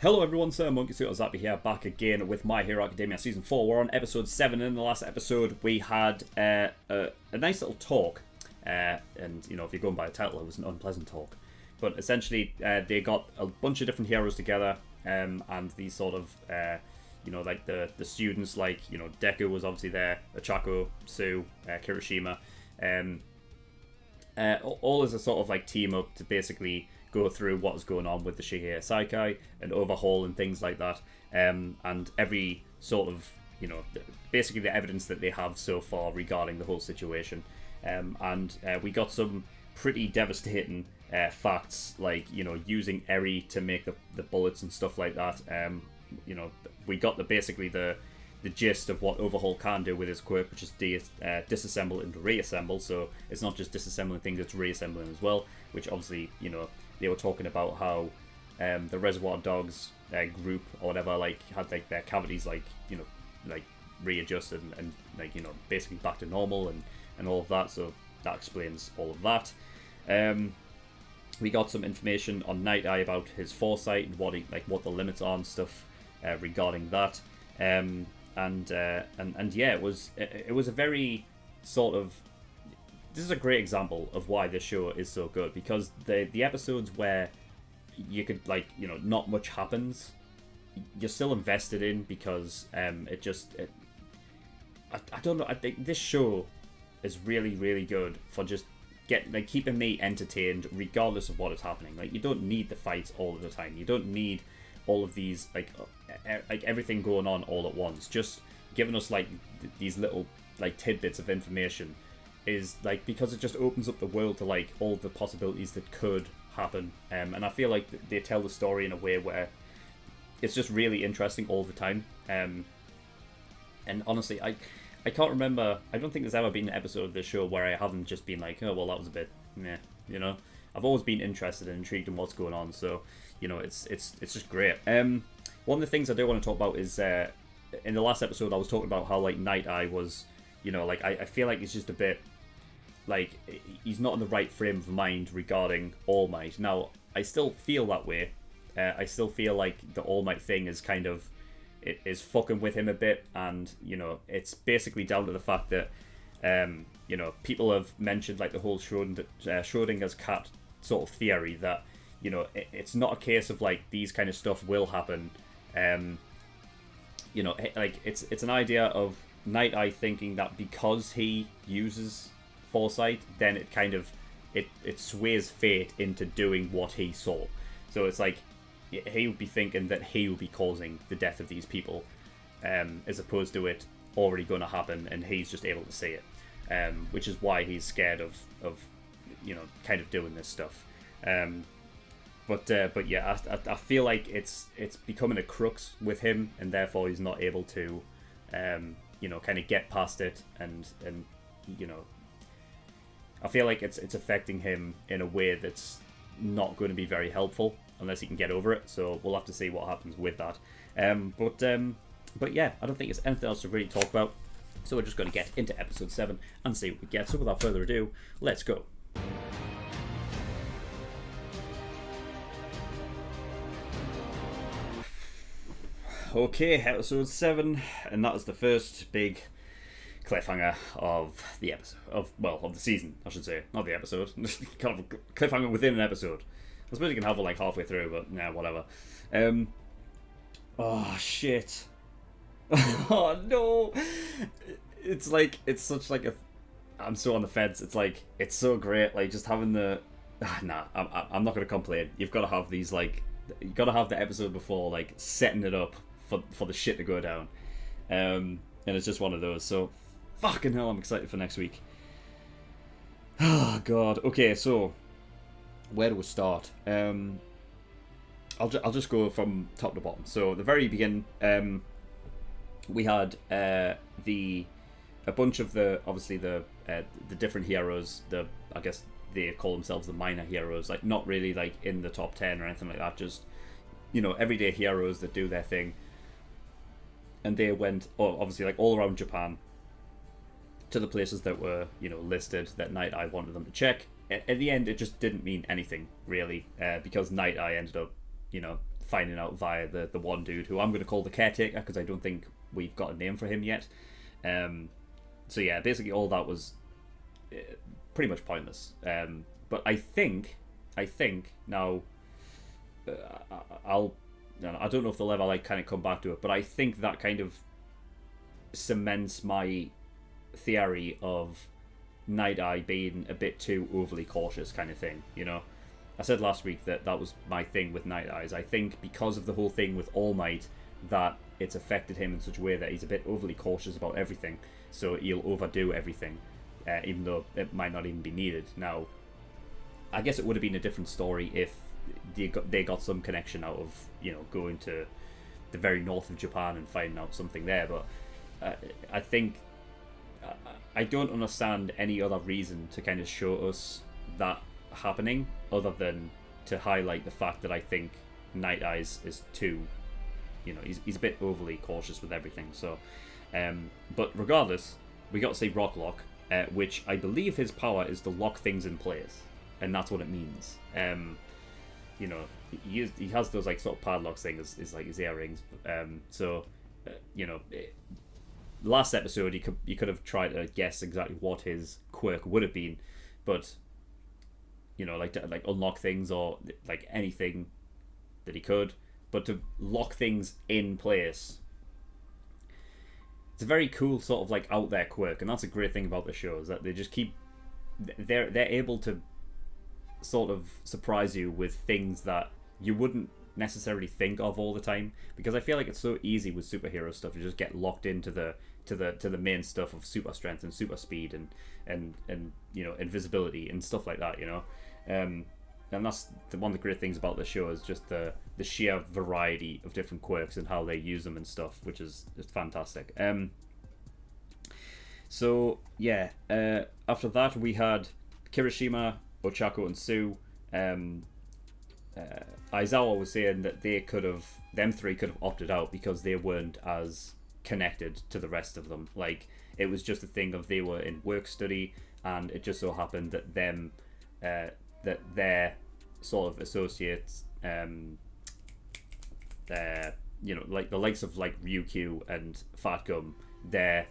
Hello everyone, SirMonkeySuit here, back again with My Hero Academia Season 4. We're on Episode 7, and in the last episode we had a nice little talk, and you know, if you're going by the title, it was an unpleasant talk. But essentially, they got a bunch of different heroes together, and these sort of, you know, like the students, like, you know, Deku was obviously there, Ochako, Sue, Kirishima, all as a sort of like team up to basically go through what's going on with the Shihei Saikai and overhaul and things like that, and every sort of, you know, basically the evidence that they have so far regarding the whole situation, and we got some pretty devastating facts, like, you know, using Eri to make the bullets and stuff like that. You know, we got basically the gist of what Overhaul can do with his quirk, which is disassemble and reassemble. So it's not just disassembling things, it's reassembling as well, which obviously, you know, they were talking about how the Reservoir Dogs group or whatever, like, had like their cavities, like, you know, like readjusted and like, you know, basically back to normal and all of that. So that explains all of that. We got some information on Nighteye about his foresight and what the limits are and stuff regarding that. And yeah, it was a very sort of, this is a great example of why this show is so good, because the episodes where you could, like, you know, not much happens, you're still invested in, because I don't know, I think this show is really, really good for just keeping me entertained regardless of what is happening. Like, you don't need the fights all of the time, you don't need all of these like everything going on all at once. Just giving us like these little like tidbits of information is like, because it just opens up the world to like all the possibilities that could happen, and I feel like they tell the story in a way where it's just really interesting all the time. And honestly, I can't remember, I don't think there's ever been an episode of this show where I haven't just been like, oh well, that was a bit meh, you know. I've always been interested and intrigued in what's going on, so, you know, it's just great. One of the things I do want to talk about is, in the last episode I was talking about how, like, Nighteye was, you know, like, I feel like he's just a bit, like, he's not in the right frame of mind regarding All Might. Now, I still feel that way. I still feel like the All Might thing is kind of, it is fucking with him a bit, and, you know, it's basically down to the fact that, you know, people have mentioned, like, the whole Schrodinger's cat sort of theory that, you know, it's not a case of, like, these kind of stuff will happen. You know, like, it's an idea of Nighteye thinking that because he uses foresight, then it kind of, it sways fate into doing what he saw. So it's like, he would be thinking that he would be causing the death of these people, as opposed to it already going to happen and he's just able to see it, which is why he's scared of you know, kind of doing this stuff. But yeah, I feel like it's becoming a crux with him, and therefore he's not able to, you know, kind of get past it, and you know, I feel like it's affecting him in a way that's not going to be very helpful unless he can get over it. So we'll have to see what happens with that. But yeah, I don't think it's anything else to really talk about. So we're just going to get into episode 7 and see what we get. So without further ado, let's go. Okay, episode 7, and that is the first big cliffhanger of the episode, of the season, I should say, not the episode. Kind of a cliffhanger within an episode. I suppose you can have one like halfway through, but nah, whatever. Oh shit. Oh no. It's like, it's such like a, I'm so on the fence. It's like, it's so great, like, just having the, nah, I'm not gonna complain. You've got to have these, like, you got to have the episode before, like, setting it up for the shit to go down, and it's just one of those. So fucking hell, I'm excited for next week. Oh god. Okay, so where do we start? I'll just go from top to bottom. So the very beginning, we had a bunch of the, obviously the different heroes. I guess they call themselves the minor heroes, like, not really like in the top 10 or anything like that, just, you know, everyday heroes that do their thing. And they went, obviously, like, all around Japan to the places that were, you know, listed that Nighteye wanted them to check. At the end, it just didn't mean anything, really, because Nighteye ended up, you know, finding out via the one dude who I'm going to call the caretaker because I don't think we've got a name for him yet. So yeah, basically all that was pretty much pointless. But I think now I don't know if they'll ever like kind of come back to it, but I think that kind of cements my theory of Nighteye being a bit too overly cautious kind of thing, you know. I said last week that was my thing with Nighteye. I think because of the whole thing with All Might, that it's affected him in such a way that he's a bit overly cautious about everything, so he'll overdo everything, even though it might not even be needed. Now, I guess it would have been a different story if they got some connection out of, you know, going to the very north of Japan and finding out something there, but I think I don't understand any other reason to kind of show us that happening other than to highlight the fact that I think Nighteye is too, you know, he's a bit overly cautious with everything. So, but regardless, we got to see Rock Lock, which I believe his power is to lock things in place, and that's what it means. You know, he has those like sort of padlock things, is like his earrings. You know, last episode you could have tried to guess exactly what his quirk would have been, but you know, like to like unlock things or like anything that he could, but to lock things in place. It's a very cool sort of like out there quirk, and that's a great thing about the show, is that they just keep they're able to sort of surprise you with things that you wouldn't necessarily think of all the time, because I feel like it's so easy with superhero stuff to just get locked into the main stuff of super strength and super speed and you know, invisibility and stuff like that, you know. And that's one of the great things about the show, is just the sheer variety of different quirks and how they use them and stuff, which is just fantastic. So yeah, after that we had Kirishima, Ochako, and Sue. Aizawa was saying that them three could have opted out because they weren't as connected to the rest of them. Like, it was just a thing of they were in work study, and it just so happened that that their sort of associates, you know, like the likes of like Ryukyu and Fat Gum, they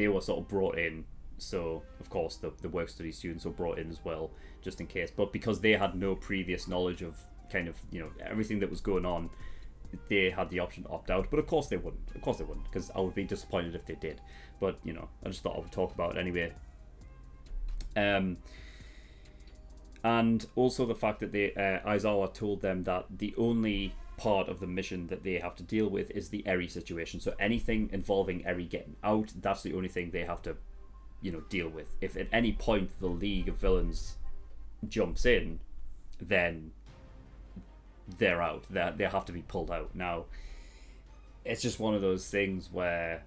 were sort of brought in. So of course the work study students were brought in as well, just in case. But because they had no previous knowledge of kind of, you know, everything that was going on, they had the option to opt out. But of course they wouldn't. Of course they wouldn't, because I would be disappointed if they did. But, you know, I just thought I would talk about it anyway. And also the fact that Aizawa told them that the only part of the mission that they have to deal with is the Eri situation. So anything involving Eri getting out, that's the only thing they have to, you know, deal with. If at any point the League of Villains jumps in, then they're out. They have to be pulled out. Now, it's just one of those things where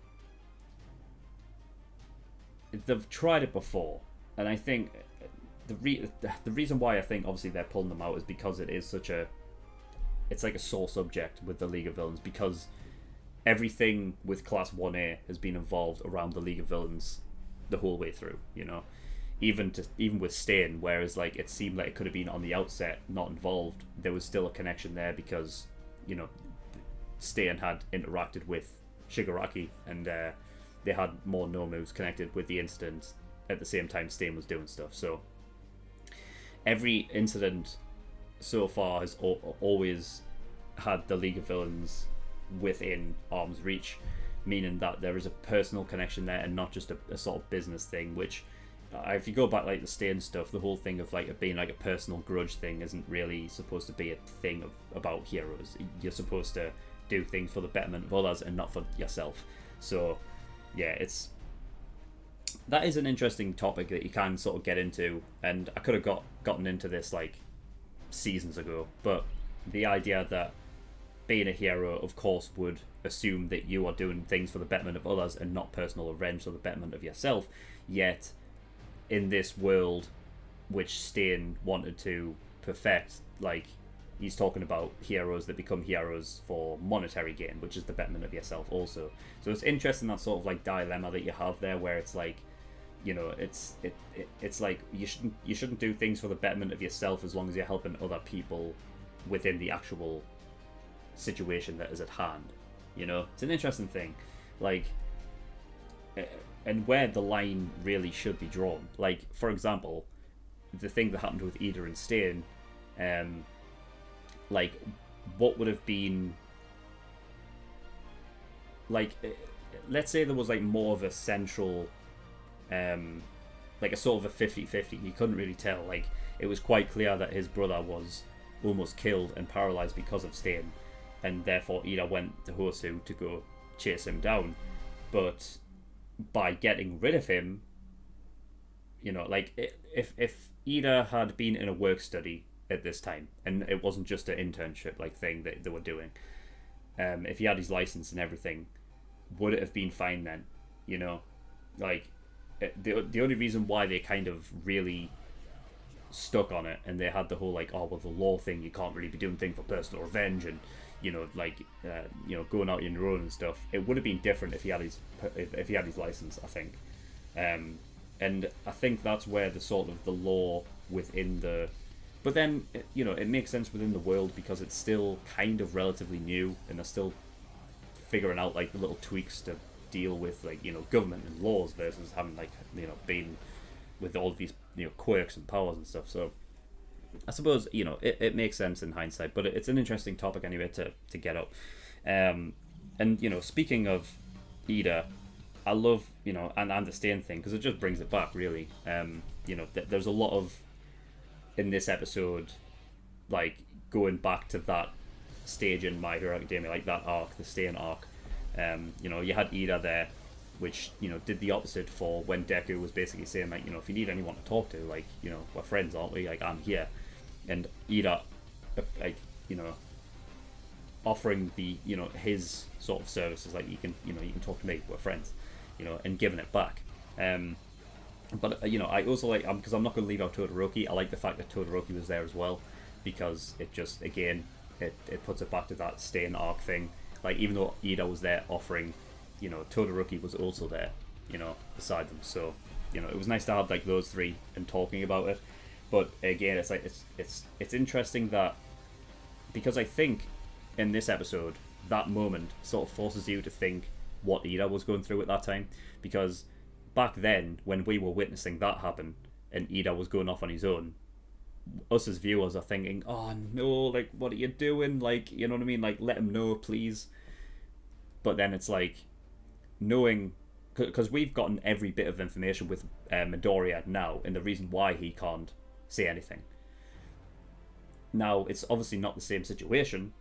they've tried it before, and I think the reason why I think obviously they're pulling them out is because it's like a sore subject with the League of Villains, because everything with Class 1A has been involved around the League of Villains the whole way through, you know, even with Stain, whereas like it seemed like it could have been on the outset not involved, there was still a connection there because, you know, Stain had interacted with Shigaraki, and they had more no-moves connected with the incident at the same time Stain was doing stuff. So every incident so far has always had the League of Villains within arm's reach, meaning that there is a personal connection there and not just a sort of business thing, which if you go back like the Stain stuff, the whole thing of like it being like a personal grudge thing isn't really supposed to be a thing about heroes. You're supposed to do things for the betterment of others and not for yourself. So yeah, that is an interesting topic that you can sort of get into, and I could have gotten into this like seasons ago, but the idea that being a hero of course would assume that you are doing things for the betterment of others and not personal revenge for the betterment of yourself, yet in this world which Stain wanted to perfect, like, he's talking about heroes that become heroes for monetary gain, which is the betterment of yourself also. So it's interesting, that sort of like dilemma that you have there, where it's like, you know, it's like you shouldn't do things for the betterment of yourself as long as you're helping other people within the actual situation that is at hand. You know, it's an interesting thing, like, and where the line really should be drawn. Like, for example, the thing that happened with Ida and Stain, like, what would have been, like, let's say there was like more of a central, like a sort of a 50-50. You couldn't really tell. Like, it was quite clear that his brother was almost killed and paralyzed because of Stain, and therefore Ida went to Hosu to go chase him down. But by getting rid of him, you know, like, if Ida had been in a work study at this time, and it wasn't just an internship like thing that they were doing, if he had his license and everything, would it have been fine then? You know, like, the only reason why they kind of really stuck on it, and they had the whole like, oh well, the law thing, you can't really be doing things for personal revenge, and you know, like, you know, going out on your own and stuff. It would have been different if he had his license, I think. And I think that's where the sort of the law within the, but then, you know, it makes sense within the world because it's still kind of relatively new, and they're still figuring out like the little tweaks to deal with, like, you know, government and laws versus having, like, you know, been with all of these, you know, quirks and powers and stuff. So I suppose, you know, it makes sense in hindsight, but it's an interesting topic anyway to get up. And, you know, speaking of Ida, I love, you know, and the Stain thing, because it just brings it back, really. You know, there's a lot of, in this episode, like, going back to that stage in My Hero Academia, like that arc, the Stain arc. You know, you had Ida there, which, you know, did the opposite for when Deku was basically saying, like, you know, if you need anyone to talk to, like, you know, we're friends, aren't we? Like, I'm here. And Ida, like, you know, offering the, you know, his sort of services, like, you can talk to me, we're friends, you know, and giving it back. But, you know, I also like, because I'm not going to leave out Todoroki, I like the fact that Todoroki was there as well, because it just, again, it puts it back to that Stain arc thing. Like, even though Ida was there offering, you know, Todoroki was also there, you know, beside them. So, you know, it was nice to have, like, those three and talking about it. But again, it's like, it's interesting that, because I think in this episode, that moment sort of forces you to think what Ida was going through at that time, because back then, when we were witnessing that happen and Ida was going off on his own, us as viewers are thinking, oh no, like, what are you doing? Like, you know what I mean? Like, let him know, please. But then it's like, knowing, because we've gotten every bit of information with Midoriya now, and the reason why he can't say anything. Now, it's obviously not the same situation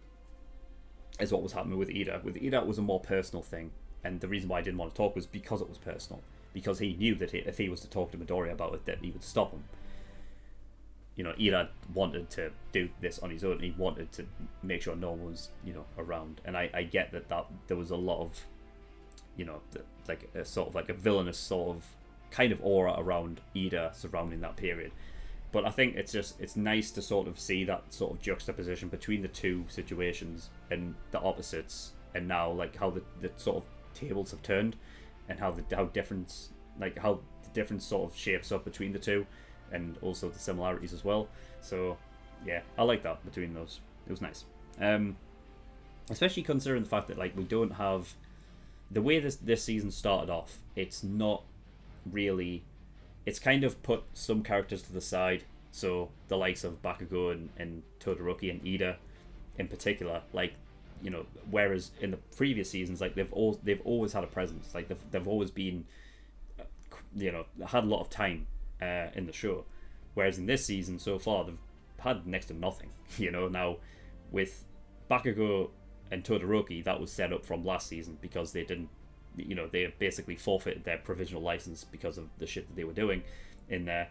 as what was happening with Ida. With Ida, it was a more personal thing, and the reason why I didn't want to talk was because it was personal. Because he knew that if he was to talk to Midoriya about it, that he would stop him. You know, Ida wanted to do this on his own, and he wanted to make sure no one was, you know, around. And I get that there was a lot of, you know, like a sort of like a villainous sort of kind of aura around Ida surrounding that period. But I think it's nice to sort of see that sort of juxtaposition between the two situations and the opposites, and now, like, how the sort of tables have turned, and how difference, like, how the difference sort of shapes up between the two, and also the similarities as well. So yeah, I like that between those. It was nice, especially considering the fact that, like, we don't have the way this season started off. It's not really, it's kind of put some characters to the side, so the likes of Bakugo and Todoroki and Ida in particular, like, you know, whereas in the previous seasons, like, they've always had a presence, like they've always been, you know, had a lot of time in the show, whereas in this season so far they've had next to nothing. You know, now with Bakugo and Todoroki, that was set up from last season because they didn't, you know, they basically forfeited their provisional license because of the shit that they were doing in there.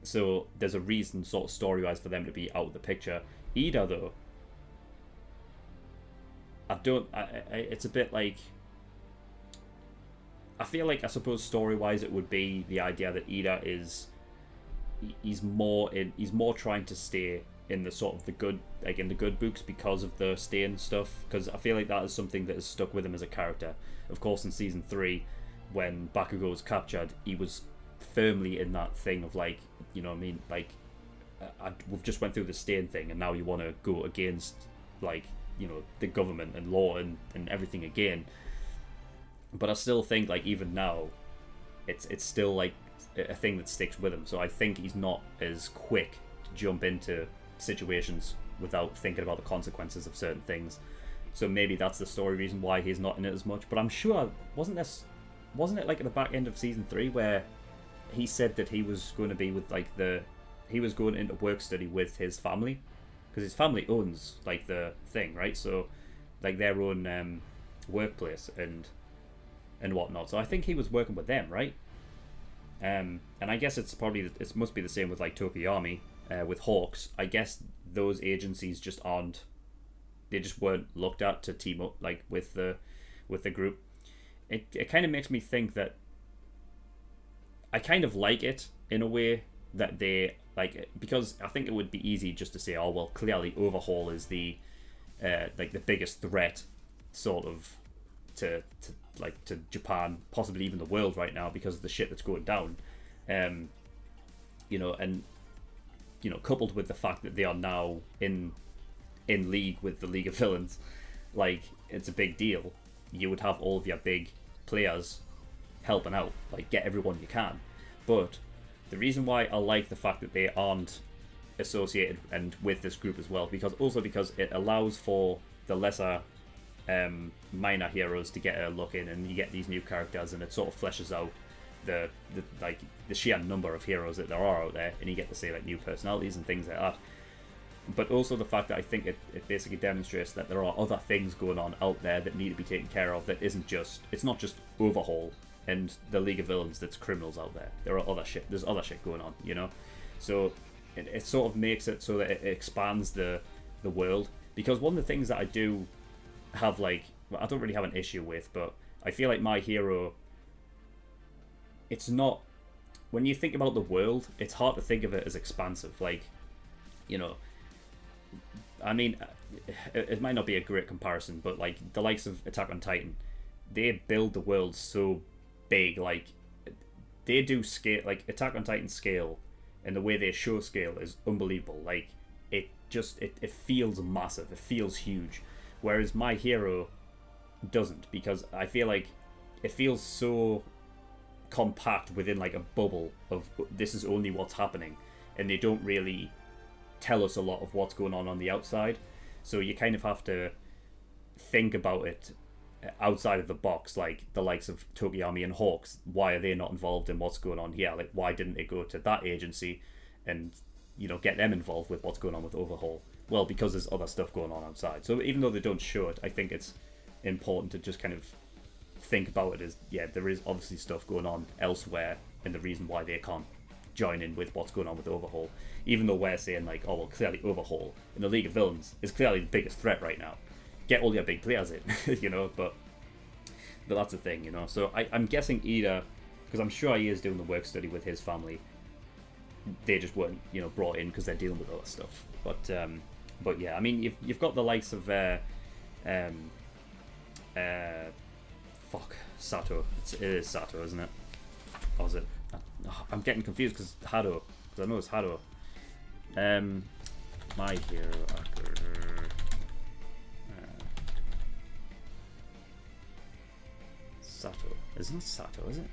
So there's a reason, sort of story-wise, for them to be out of the picture. Ida, though, it's a bit like, I feel like, I suppose story-wise it would be the idea that Ida he's more trying to stay in the sort of the good, like, in the good books because of the Stain stuff, because I feel like that is something that has stuck with him as a character. Of course, in season 3, when Bakugo was captured, he was firmly in that thing of, like, you know what I mean, like, we've just went through the stain thing, and now you want to go against, like, the government and law and everything again. But I still think, like, even now, it's still like a thing that sticks with him. So I think he's not as quick to jump into situations without thinking about the consequences of certain things. So maybe that's the story reason why he's not in it as much. But I'm sure, wasn't it like at the back end of season 3 where he said that he was going to be with, like, he was going into work study with his family, because his family owns, like, the thing, right? So, like, their own workplace and whatnot. So I think he was working with them, right? And I guess it must be the same with, like, Tokiyami, with Hawks. I guess those agencies just aren't, they just weren't looked at to team up, like, with the group. It kind of makes me think that I kind of like it in a way that they, like, because I think it would be easy just to say, oh well, clearly Overhaul is the like the biggest threat, sort of, to Japan, possibly even the world right now, because of the shit that's going down, and coupled with the fact that they are now in league with the League of Villains, like, it's a big deal. You would have all of your big players helping out, like, get everyone you can. But the reason why I like the fact that they aren't associated and with this group as well, because it allows for the lesser minor heroes to get a look in, and you get these new characters, and it sort of fleshes out the sheer number of heroes that there are out there, and you get to see, like, new personalities and things like that. But also the fact that I think it basically demonstrates that there are other things going on out there that need to be taken care of, that it's not just Overhaul and the League of Villains that's criminals out there. There's other shit going on, So it sort of makes it so that it expands the world. Because one of the things that I do have, like, well, I don't really have an issue with, but I feel like My Hero, it's not, when you think about the world, it's hard to think of it as expansive. Like, I mean, it might not be a great comparison, but, like, the likes of Attack on Titan, they build the world so big. Like, they do scale, like, Attack on Titan scale, and the way they show scale is unbelievable. Like, it feels massive, it feels huge, whereas My Hero doesn't, because I feel like it feels so compact within, like, a bubble of this is only what's happening, and they don't really tell us a lot of what's going on the outside. So you kind of have to think about it outside of the box, like the likes of Tokiyami and Hawks. Why are they not involved in what's going on here? Like, why didn't they go to that agency and get them involved with what's going on with Overhaul? Well, because there's other stuff going on outside. So even though they don't show it, I think it's important to just kind of think about it as, yeah, there is obviously stuff going on elsewhere, and the reason why they can't join in with what's going on with Overhaul, even though we're saying, like, oh well, clearly Overhaul in the League of Villains is clearly the biggest threat right now. Get all your big players in, but that's the thing, So I'm guessing either, because I'm sure he is doing the work study with his family, they just weren't, brought in because they're dealing with other stuff. But yeah, I mean, you've got the likes of Sato. It is Sato, isn't it? Or is it? I'm getting confused because Hado. Because I know it's Hado. My Hero Actor. Sato. Isn't it Sato, is it?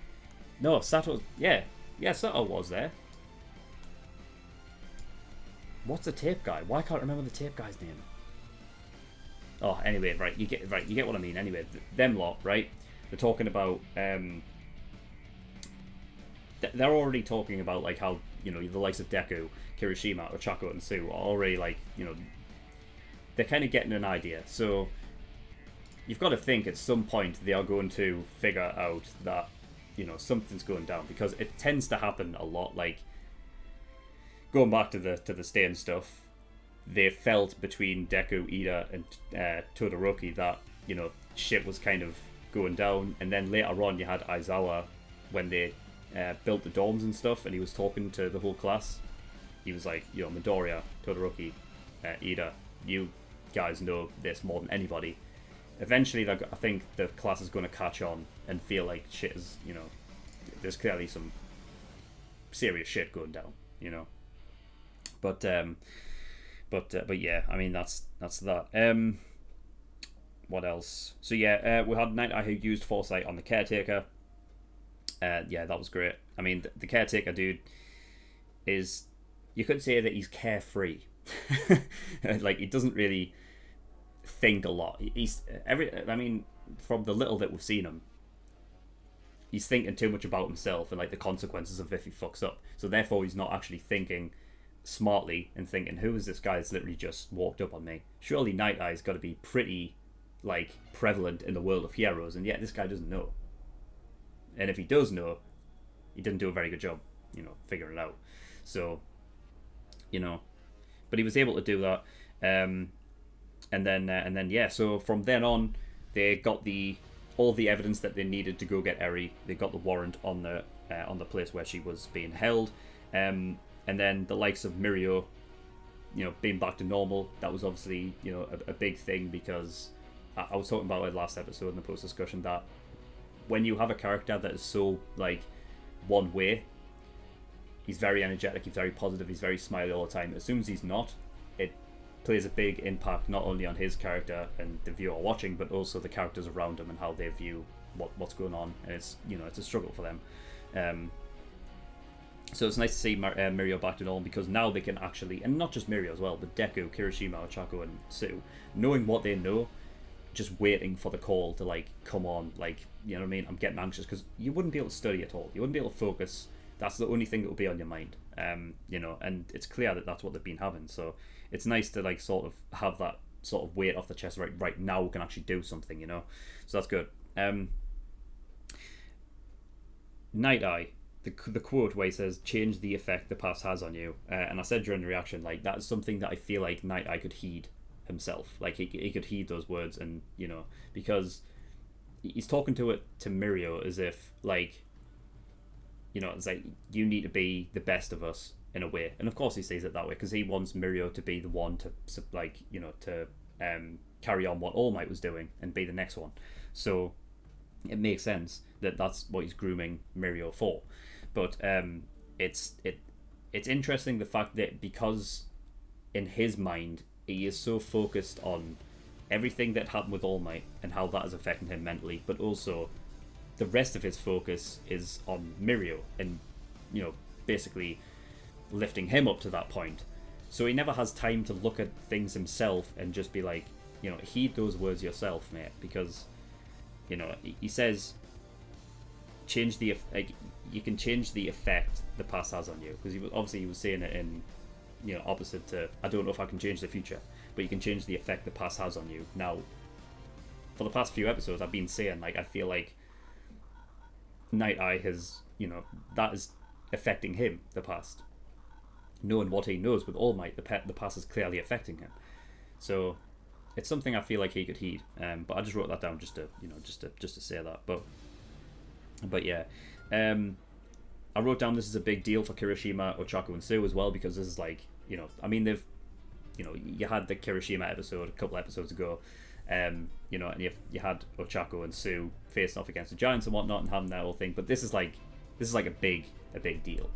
No, Sato. Yeah, Sato was there. What's the tape guy? Why can't I remember the tape guy's name? Oh, anyway, right. You get what I mean. Anyway, them lot, right? They're talking about. They're already talking about, like, how the likes of Deku, Kirishima, Ochako, and Sue are already, like, they're kind of getting an idea. So you've got to think at some point they are going to figure out that something's going down, because it tends to happen a lot. Like, going back to the Stain stuff, they felt between Deku, Ida, and Todoroki that shit was kind of going down, and then later on you had Aizawa when they built the dorms and stuff, and he was talking to the whole class. He was like, Midoriya, Todoroki, Ida, you guys know this more than anybody. Eventually, I think the class is going to catch on and feel like shit is, there's clearly some serious shit going down, But yeah, I mean that's that. What else? So yeah, we had Nighteye who used foresight on the caretaker. Yeah, that was great. I mean, the caretaker dude is, you could say that he's carefree. Like, he doesn't really think a lot. I mean, from the little that we've seen him, he's thinking too much about himself and like the consequences of if he fucks up. So therefore, he's not actually thinking smartly and thinking, who is this guy that's literally just walked up on me? Surely Night-Eye's got to be pretty like prevalent in the world of heroes, and yet this guy doesn't know. And if he does know, he didn't do a very good job, figuring it out. So, but he was able to do that. And then yeah. So from then on, they got all the evidence that they needed to go get Eri. They got the warrant on the place where she was being held. And then the likes of Mirio, being back to normal. That was obviously a big thing, because I was talking about it last episode in the post discussion that when you have a character that is so like one way, he's very energetic, he's very positive, he's very smiley all the time. As soon as he's not, it plays a big impact not only on his character and the viewer watching, but also the characters around him and how they view what's going on. And it's it's a struggle for them. So it's nice to see Mirio back to normal, because now they can actually, and not just Mirio as well, but Deku, Kirishima, Ochako, and Sue, knowing what they know, just waiting for the call to like come on, like, you know what I mean? I'm getting anxious, because you wouldn't be able to study at all. You wouldn't be able to focus. That's the only thing that will be on your mind. And it's clear that that's what they've been having. So it's nice to like sort of have that sort of weight off the chest. Right now we can actually do something. So that's good. Nighteye. The quote where he says, "Change the effect the past has on you," and I said during the reaction, like, that's something that I feel like Nighteye could heed himself. Like he could heed those words, and because he's talking to Mirio as if like, it's like, you need to be the best of us in a way, and of course he says it that way because he wants Mirio to be the one to like to carry on what All Might was doing and be the next one. So it makes sense that that's what he's grooming Mirio for. But it's interesting the fact that, because in his mind he is so focused on everything that happened with All Might and how that is affecting him mentally, but also the rest of his focus is on Mirio and basically lifting him up to that point. So he never has time to look at things himself and just be like, heed those words yourself, mate, because he says, change the you can change the effect the past has on you, because he was saying it in opposite to, I don't know if I can change the future, but you can change the effect the past has on you. Now, for the past few episodes, I've been saying, like, I feel like Nighteye has, that is affecting him, the past. Knowing what he knows with All Might, the past is clearly affecting him. So it's something I feel like he could heed. But I just wrote that down just to say that. But yeah, I wrote down this is a big deal for Kirishima, Ochako, and Sue as well, because this is like, I mean, they've, you had the Kirishima episode a couple episodes ago, and you had Ochako and Sue facing off against the Giants and whatnot and having that whole thing. But this is like a big deal.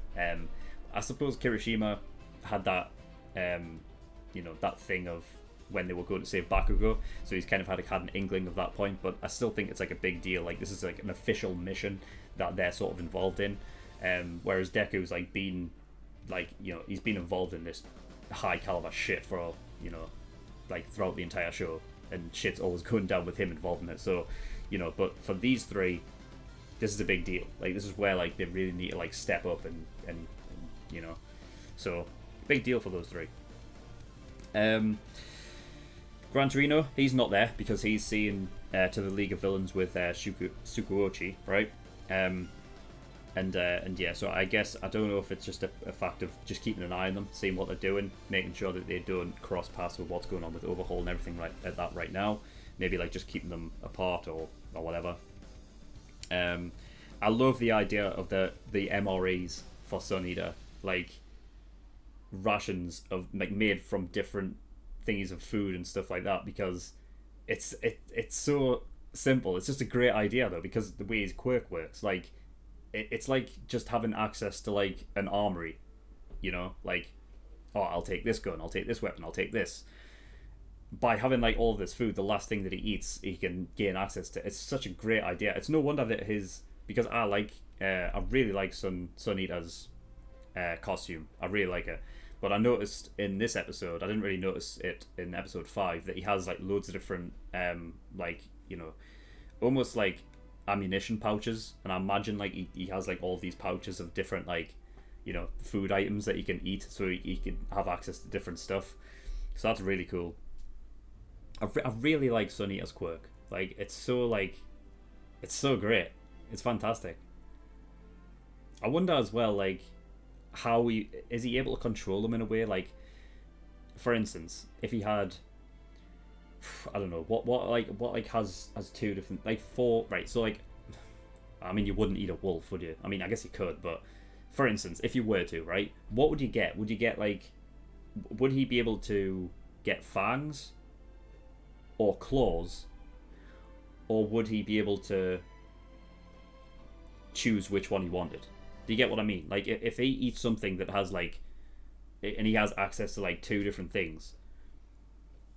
I suppose Kirishima had that, that thing of when they were going to save Bakugo, so he's kind of had an inkling of that point, but I still think it's like a big deal. Like, this is like an official mission that they're sort of involved in, whereas Deku's like been like, he's been involved in this high caliber shit for like throughout the entire show, and shit's always going down with him involved in it. So but for these three, this is a big deal. Like, this is where like they really need to like step up and so big deal for those three. Gran Torino, he's not there because he's seeing to the League of Villains with Tsukuyoshi, right? And yeah, so I guess, I don't know if it's just a fact of just keeping an eye on them, seeing what they're doing, making sure that they don't cross paths with what's going on with Overhaul and everything right now. Maybe like just keeping them apart or whatever. I love the idea of the MREs for Sun Eater, like rations of like made from different thingies of food and stuff like that, because it's so simple. It's just a great idea though, because the way his quirk works, like it's like just having access to like an armory, like oh, I'll take this gun, I'll take this weapon, I'll take this. By having like all of this food, the last thing that he eats, he can gain access to. It's such a great idea. It's no wonder that because I really like Sun Eater's costume. I really like it. But I noticed in this episode, I didn't really notice it in episode 5, that he has like loads of different almost like ammunition pouches, and I imagine like he has like all these pouches of different like food items that he can eat, so he can have access to different stuff. So that's really cool. I really like Sun Eater's quirk. Like it's so great. It's fantastic. I wonder as well, like, how is he able to control them in a way? Like, for instance, if he had, I don't know, what has 2 different, like 4, right? So like, I mean, you wouldn't eat a wolf, would you? I mean, I guess you could, but for instance, if you were to, right, what would you get? Would you get like, would he be able to get fangs or claws, or would he be able to choose which one he wanted? Do you get what I mean? Like, if he eats something that has like, and he has access to like 2 different things,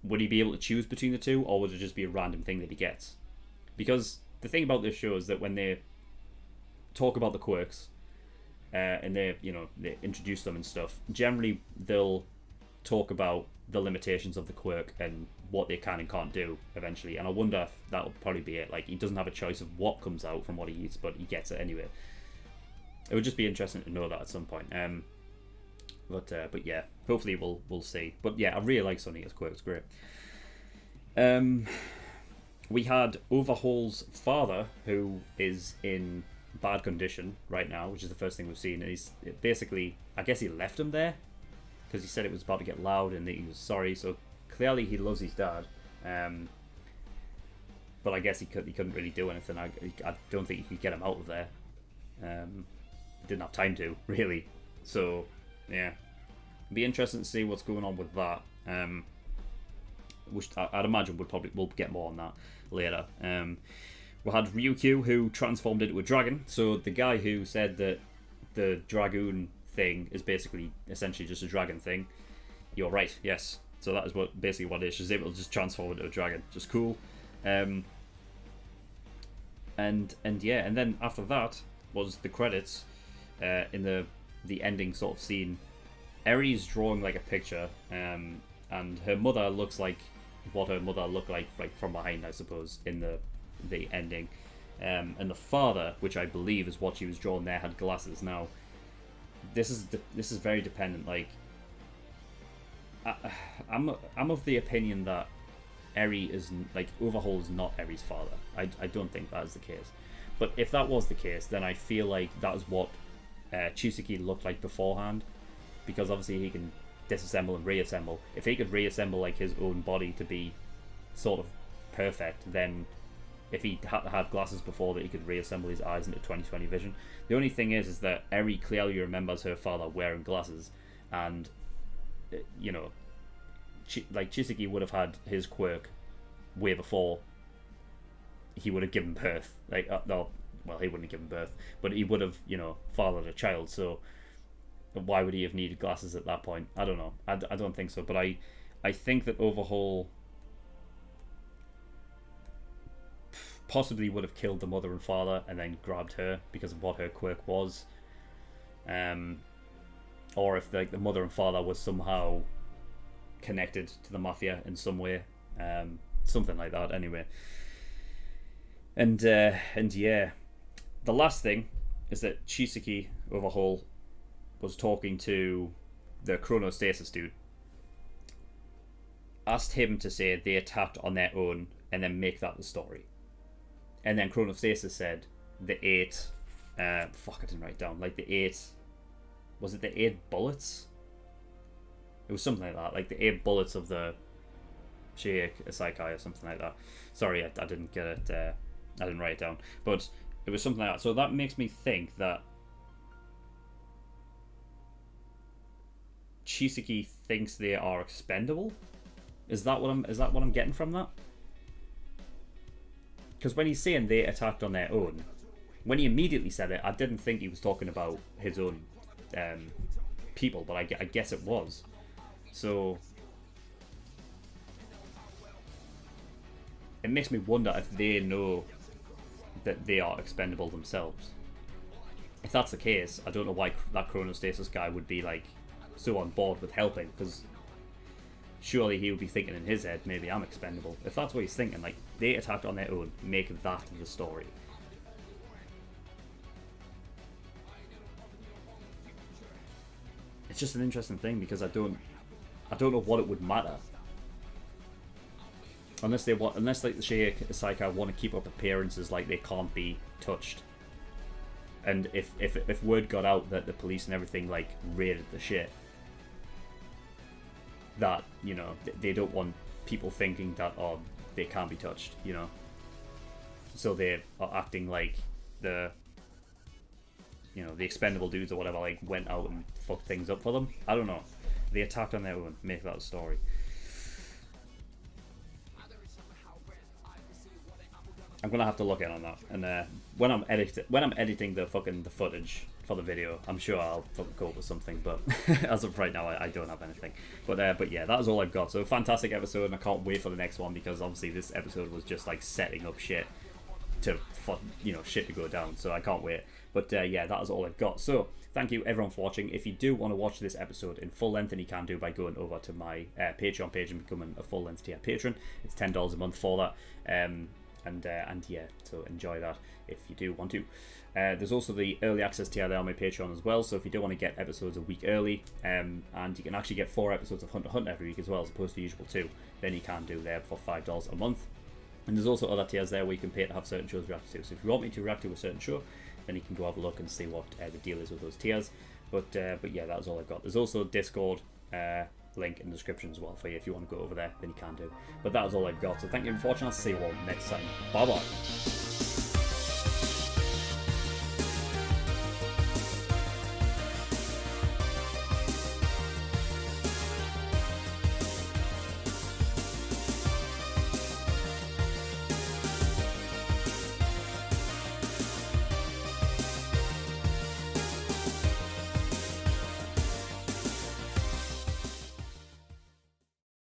would he be able to choose between the 2, or would it just be a random thing that he gets? Because the thing about this show is that when they talk about the quirks, and they introduce them and stuff, generally they'll talk about the limitations of the quirk and what they can and can't do eventually. And I wonder if that'll probably be it. Like, he doesn't have a choice of what comes out from what he eats, but he gets it anyway. It would just be interesting to know that at some point. But yeah, hopefully we'll see. But yeah, I really like Sun Eater's quirk. It's great. We had Overhaul's father, who is in bad condition right now, which is the first thing we've seen. And he's basically, I guess he left him there because he said it was about to get loud and that he was sorry. So clearly he loves his dad. But I guess he couldn't really do anything. I don't think he could get him out of there. Didn't have time to, really. So yeah, it'd be interesting to see what's going on with that. Which I'd imagine we'll get more on that later. We had Ryukyu, who transformed into a dragon. So the guy who said that the dragoon thing is essentially just a dragon thing, you're right. Yes. So that is basically what it is. She's able to just transform into a dragon. Just cool. And yeah, and then after that was the credits. In the ending sort of scene, Eri's drawing like a picture, and her mother looks like what her mother looked like from behind, I suppose, in the ending. And the father, which I believe is what she was drawing there, had glasses. Now, this is very dependent. Like, I'm of the opinion that Eri is like Overhaul is not Eri's father. I don't think that is the case. But if that was the case, then I feel like that is what Chisaki looked like beforehand, because obviously he can disassemble and reassemble. If he could reassemble like his own body to be sort of perfect, then if he had to have glasses before that, he could reassemble his eyes into 20/20 vision. The only thing is that Eri clearly remembers her father wearing glasses, and Chisaki would have had his quirk way before he would have given birth. He wouldn't have given birth, but he would have, fathered a child. So why would he have needed glasses at that point? I don't know. I don't think so. But I think that Overhaul possibly would have killed the mother and father and then grabbed her because of what her quirk was. Or if the mother and father was somehow connected to the mafia in some way. Something like that, anyway. And yeah, the last thing is that Chisaki Overhaul was talking to the Chronostasis dude. Asked him to say they attacked on their own and then make that the story. And then Chronostasis said the 8... I didn't write it down. Like the 8... Was it the 8 bullets? It was something like that. Like the 8 bullets of the Sheikh Asaikai or something like that. Sorry, I didn't get it... I didn't write it down. But it was something like that. So that makes me think that Chisaki thinks they are expendable. Is that what I'm getting from that? Because when he's saying they attacked on their own, when he immediately said it, I didn't think he was talking about his own people, but I guess it was. So it makes me wonder if they know that they are expendable themselves. If that's the case, I don't know why that chronostasis guy would be like so on board with helping, because surely he would be thinking in his head, maybe I'm expendable. If that's what he's thinking, like, they attacked on their own, make that the story. It's just an interesting thing, because I don't know what it would matter. Unless like the Sheikah Saika want to keep up appearances like they can't be touched. And if word got out that the police and everything like raided the shit, that, you know, they don't want people thinking that, oh, they can't be touched, you know. So they are acting like the, you know, the expendable dudes or whatever, like, went out and fucked things up for them. I don't know. They attacked on their own, make that a story. I'm gonna have to look in on that, and when I'm editing the footage for the video, I'm sure I'll fucking go up with something. But as of right now, I don't have anything. But yeah, that was all I've got. So fantastic episode, and I can't wait for the next one, because obviously this episode was just like setting up shit shit to go down. So I can't wait. But yeah, that is all I've got. So thank you everyone for watching. If you do want to watch this episode in full length, then you can do by going over to my Patreon page and becoming a full length tier patron. It's $10 a month for that. And yeah, so enjoy that if you do want to. There's also the early access tier there on my Patreon as well, so if you do want to get episodes a week early, and you can actually get 4 episodes of Hunt x Hunt every week as well, as opposed to the usual 2, then you can do there for $5 a month. And there's also other tiers there where you can pay to have certain shows reacted to. So if you want me to react to a certain show, then you can go have a look and see what the deal is with those tiers. But yeah, that's all I've got. There's also Discord link in the description as well for you. If you want to go over there, then you can do. But that is all I've got. So thank you for watching. I'll see you all next time. Bye bye.